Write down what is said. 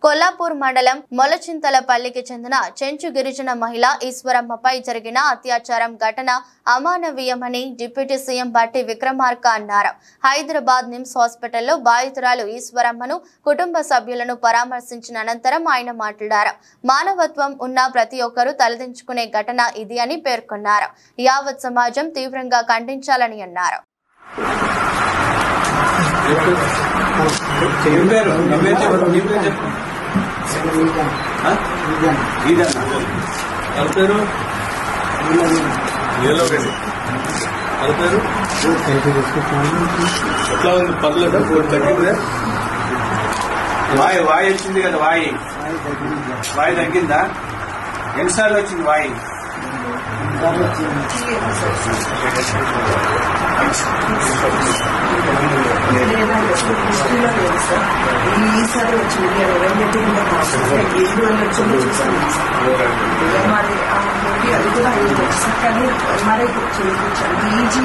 కొల్లాపూర్ మండలం మొలచింతలపల్లికి చెందిన చెంచు గిరిజన మహిళ ఈశ్వరమ్మపై జరిగిన అత్యాచారం ఘటన అమానవీయమని డిప్యూటీ సీఎం బట్టి విక్రమార్క అన్నారు. హైదరాబాద్ నిమ్స్ హాస్పిటల్లో బాధితురాలు ఈశ్వరమ్మను కుటుంబ సభ్యులను పరామర్శించిన అనంతరం ఆయన మాట్లాడారు. మానవత్వం ఉన్న ప్రతి ఒక్కరూ తలదించుకునే ఘటన ఇది అని పేర్కొన్నారు. యావత్ సమాజం తీవ్రంగా ఖండించాలని అన్నారు. ఎట్లా ఉంది పర్లేదా తగ్గిందా వాయి వచ్చింది కదా వాయి తగ్గిందా ఎన్నిసార్లు వచ్చింది వాయి ఈసారి వచ్చింది 7 లక్షలు చూసాను. మరి అది కూడా 5 లక్షలు కానీ మరి చేయించాను. ఈజీ